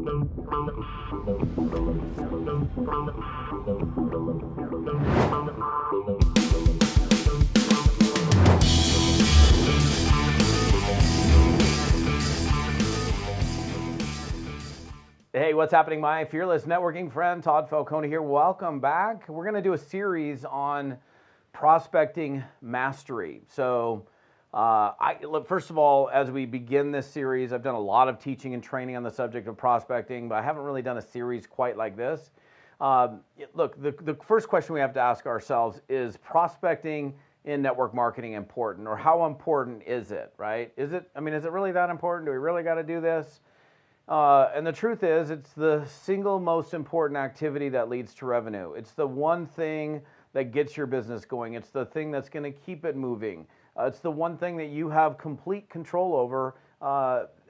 Hey, what's happening, my fearless networking friend? Todd Falcone here. Welcome back. We're going to do a series on prospecting mastery. So, look, first of all, as we begin this series, I've done a lot of teaching and training on the subject of prospecting, but I haven't really done a series quite like this. Look, the first question we have to ask ourselves is prospecting in network marketing important, or how important is it, right? Is it really that important? Do we really got to do this? And the truth is, it's the single most important activity that leads to revenue. It's the one thing that gets your business going. It's the thing that's going to keep it moving. It's the one thing that you have complete control over,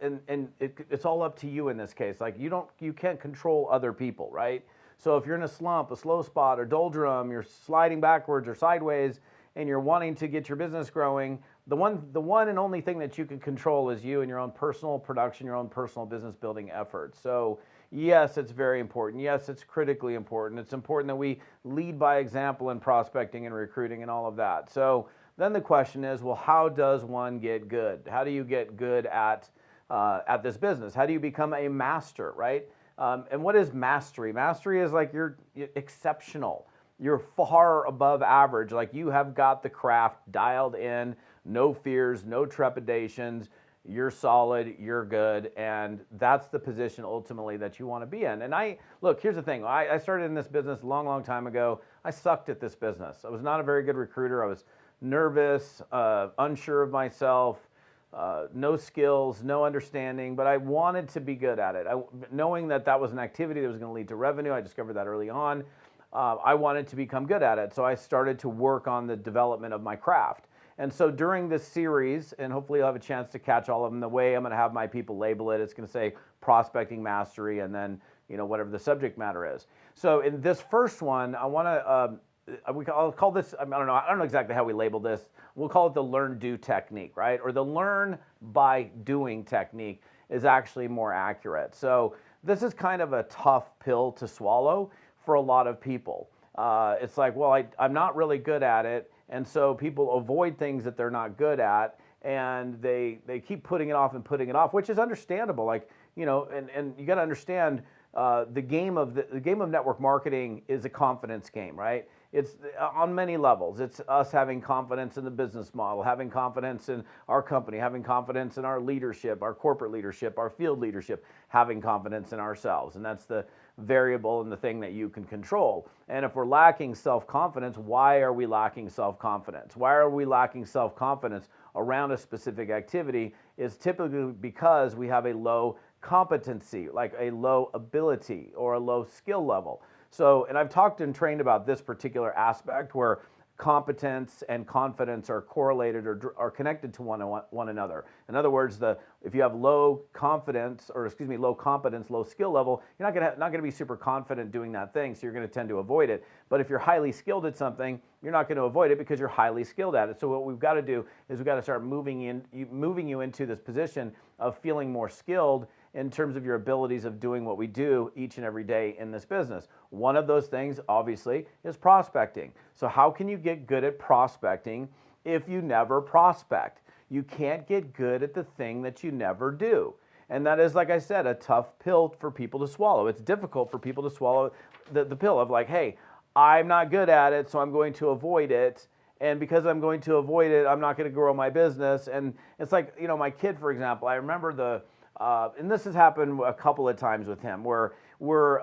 and it's all up to you in this case. Like you can't control other people, right? So if you're in a slump, a slow spot, or doldrum, you're sliding backwards or sideways, and you're wanting to get your business growing, the one and only thing that you can control is you and your own personal production, your own personal business building efforts. So yes, it's very important. Yes, it's critically important. It's important that we lead by example in prospecting and recruiting and all of that. So then the question is, well, how does one get good? How do you get good at this business? How do you become a master, right? And what is mastery? Mastery is like you're exceptional. You're far above average. Like you have got the craft dialed in, no fears, no trepidations. You're solid, you're good, and that's the position ultimately that you want to be in. And look, here's the thing. I started in this business a long, long time ago. I sucked at this business. I was not a very good recruiter. I was nervous, unsure of myself, no skills, no understanding, but I wanted to be good at it. Knowing that was an activity that was going to lead to revenue, I discovered that early on. I wanted to become good at it, so I started to work on the development of my craft. And so during this series, and hopefully you'll have a chance to catch all of them, the way I'm going to have my people label it, it's going to say prospecting mastery, and then whatever the subject matter is. So in this first one, I want to I'll call this, I don't know exactly how we label this. We'll call it the learn-do technique, right? Or the learn by doing technique is actually more accurate. So this is kind of a tough pill to swallow for a lot of people. It's like, well, I'm not really good at it, and so people avoid things that they're not good at, and they keep putting it off, which is understandable. Like, and you got to understand, the game of network marketing is a confidence game, right? It's on many levels. It's us having confidence in the business model, having confidence in our company, having confidence in our leadership, our corporate leadership, our field leadership, having confidence in ourselves. And that's the variable and the thing that you can control. And if we're lacking self-confidence, why are we lacking self-confidence? Why are we lacking self-confidence around a specific activity? Is typically because we have a low competency, like a low ability or a low skill level. So, and I've talked and trained about this particular aspect where competence and confidence are correlated or are connected to one another. In other words, if you have low competence, low skill level, you're not gonna be super confident doing that thing, so you're gonna tend to avoid it. But if you're highly skilled at something, you're not gonna avoid it because you're highly skilled at it. So what we've got to do is we've got to start moving you into this position of feeling more skilled in terms of your abilities of doing what we do each and every day in this business. One of those things, obviously, is prospecting. So how can you get good at prospecting if you never prospect? You can't get good at the thing that you never do. And that is, like I said, a tough pill for people to swallow. It's difficult for people to swallow the pill of like, hey, I'm not good at it, so I'm going to avoid it. And because I'm going to avoid it, I'm not going to grow my business. And it's like, my kid, for example, I remember and this has happened a couple of times with him, where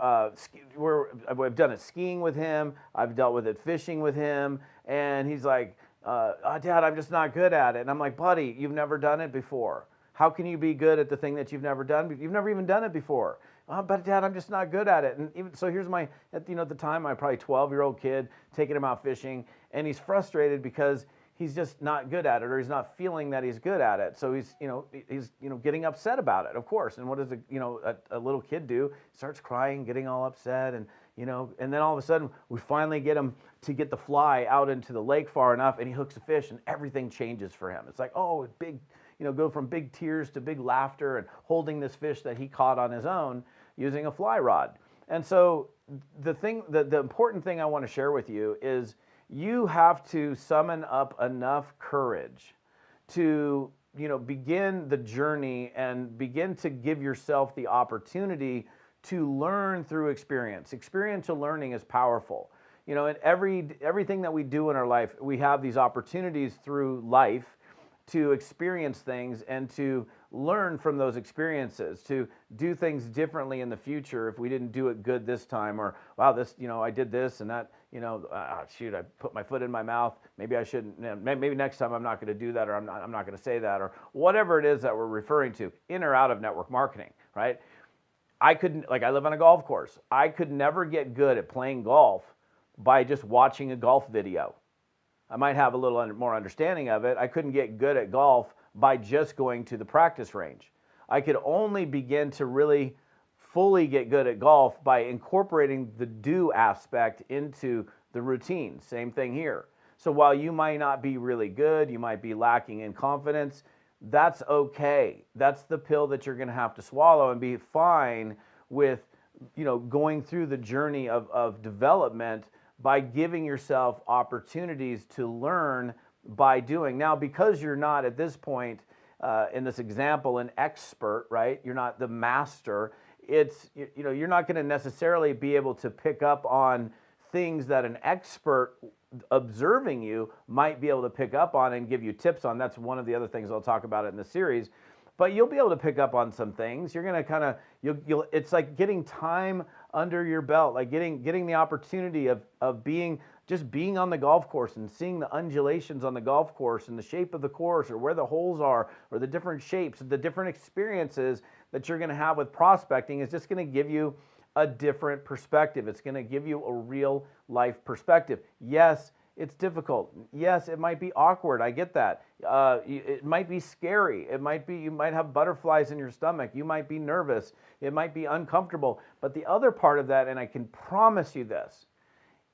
I've done it skiing with him, I've dealt with it fishing with him, and he's like, Dad, I'm just not good at it. And I'm like, buddy, you've never done it before. How can you be good at the thing that you've never done? You've never even done it before. But Dad, I'm just not good at it. And even so, here's at the time, my probably 12-year-old kid taking him out fishing, and he's frustrated because he's just not good at it, or he's not feeling that he's good at it. So he's getting upset about it, of course. And what does a little kid do? Starts crying, getting all upset, and then all of a sudden we finally get him to get the fly out into the lake far enough, and he hooks a fish, and everything changes for him. It's like, oh, big, go from big tears to big laughter and holding this fish that he caught on his own using a fly rod. And so the important thing I want to share with you is you have to summon up enough courage to begin the journey and begin to give yourself the opportunity to learn through experience. Experiential learning is powerful. In everything that we do in our life, we have these opportunities through life to experience things and to learn from those experiences, to do things differently in the future if we didn't do it good this time, or wow, this, I did this and that, shoot, I put my foot in my mouth. Maybe I shouldn't, maybe next time I'm not going to do that, or I'm not going to say that, or whatever it is that we're referring to, in or out of network marketing, right? I live on a golf course. I could never get good at playing golf by just watching a golf video. I might have a little more understanding of it. I couldn't get good at golf by just going to the practice range. I could only begin to really fully get good at golf by incorporating the do aspect into the routine. Same thing here. So while you might not be really good, you might be lacking in confidence, that's okay. That's the pill that you're going to have to swallow and be fine with, going through the journey of development by giving yourself opportunities to learn by doing. Now, because you're not at this point, in this example, an expert, right? You're not the master. You're not going to necessarily be able to pick up on things that an expert observing you might be able to pick up on and give you tips on. That's one of the other things I'll talk about in the series. But you'll be able to pick up on some things. You're going to it's like getting time under your belt, like getting the opportunity of being on the golf course and seeing the undulations on the golf course and the shape of the course, or where the holes are, or the different shapes, the different experiences that you're going to have with prospecting is just going to give you a different perspective. It's going to give you a real life perspective. Yes, it's difficult. Yes, it might be awkward. I get that. It might be scary. You might have butterflies in your stomach. You might be nervous. It might be uncomfortable. But the other part of that, and I can promise you this,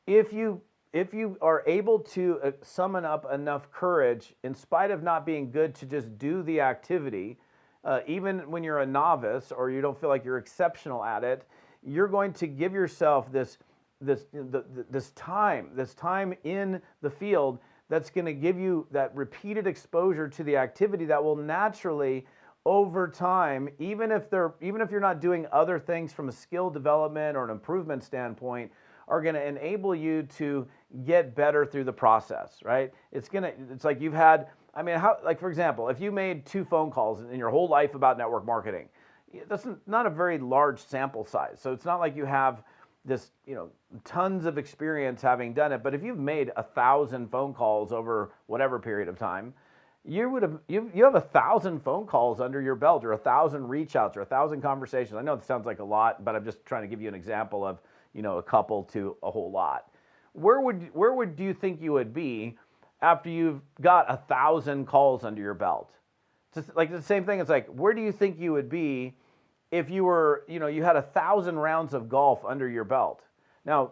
if you are able to summon up enough courage, in spite of not being good, to just do the activity, even when you're a novice or you don't feel like you're exceptional at it, you're going to give yourself this time in the field that's going to give you that repeated exposure to the activity that will naturally, over time, even if you're not doing other things from a skill development or an improvement standpoint, are going to enable you to get better through the process, right? It's like you've had, for example, if you made 2 phone calls in your whole life about network marketing, that's not a very large sample size. So it's not like you have this, tons of experience having done it. But if you've made 1,000 phone calls over whatever period of time, you have 1,000 phone calls under your belt, or 1,000 reach outs, or 1,000 conversations. I know it sounds like a lot, but I'm just trying to give you an example of, a couple to a whole lot. Where would you think you would be after you've got 1,000 calls under your belt? It's just like the same thing. It's like, where do you think you would be if you were, you had 1,000 rounds of golf under your belt? Now,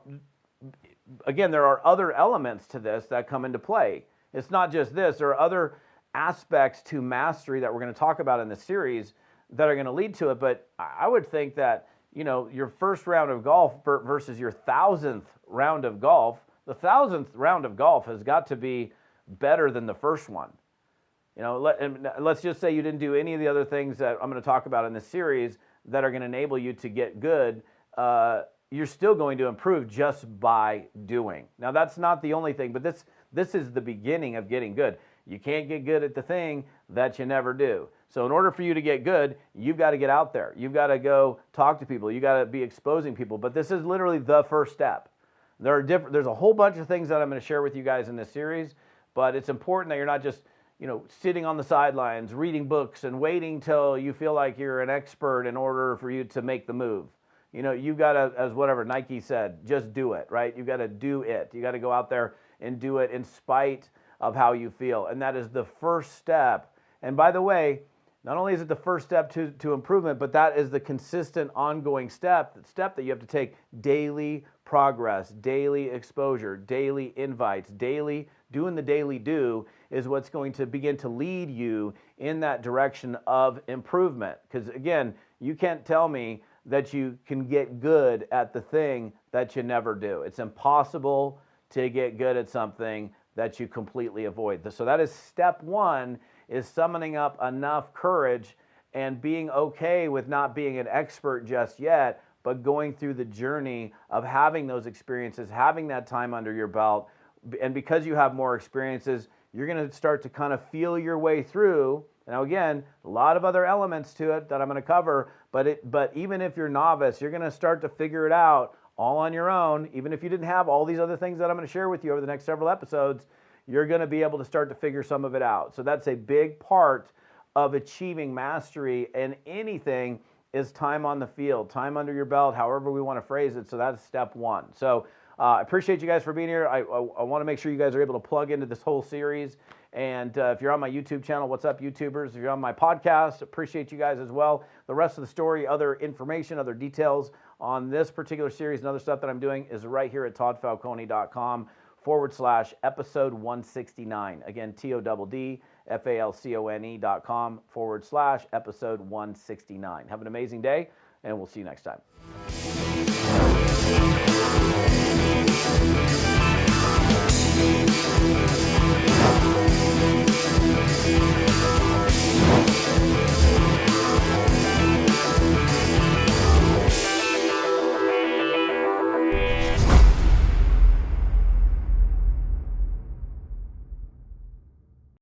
again, there are other elements to this that come into play. It's not just this. There are other aspects to mastery that we're going to talk about in this series that are going to lead to it. But I would think that, your first round of golf versus your 1,000th round of golf, the 1,000th round of golf has got to be better than the first one. Let's just say you didn't do any of the other things that I'm going to talk about in this series that are going to enable you to get good. You're still going to improve just by doing. Now, that's not the only thing, but this is the beginning of getting good. You can't get good at the thing that you never do. So in order for you to get good, you've got to get out there. You've got to go talk to people. You've got to be exposing people. But this is literally the first step. There's a whole bunch of things that I'm going to share with you guys in this series, but it's important that you're not just sitting on the sidelines, reading books and waiting till you feel like you're an expert in order for you to make the move. You've got to, as whatever Nike said, just do it, right? You've got to do it. You got to go out there and do it in spite of how you feel. And that is the first step. And by the way, not only is it the first step to improvement, but that is the consistent ongoing step that you have to take. Daily progress, daily exposure, daily invites, daily doing the daily do is what's going to begin to lead you in that direction of improvement. Because again, you can't tell me that you can get good at the thing that you never do. It's impossible to get good at something that you completely avoid. So that is step one, is summoning up enough courage and being okay with not being an expert just yet, but going through the journey of having those experiences, having that time under your belt. And because you have more experiences, you're going to start to kind of feel your way through. Now again, a lot of other elements to it that I'm going to cover, but even if you're novice, you're going to start to figure it out all on your own. Even if you didn't have all these other things that I'm going to share with you over the next several episodes, you're going to be able to start to figure some of it out. So that's a big part of achieving mastery in anything, is time on the field, time under your belt, however we want to phrase it. So that's step one. So I appreciate you guys for being here. I want to make sure you guys are able to plug into this whole series. And if you're on my YouTube channel, what's up, YouTubers? If you're on my podcast, appreciate you guys as well. The rest of the story, other information, other details on this particular series and other stuff that I'm doing is right here at toddfalcone.com/episode 169. Again, toddfalcone.com/episode 169. Have an amazing day, and we'll see you next time.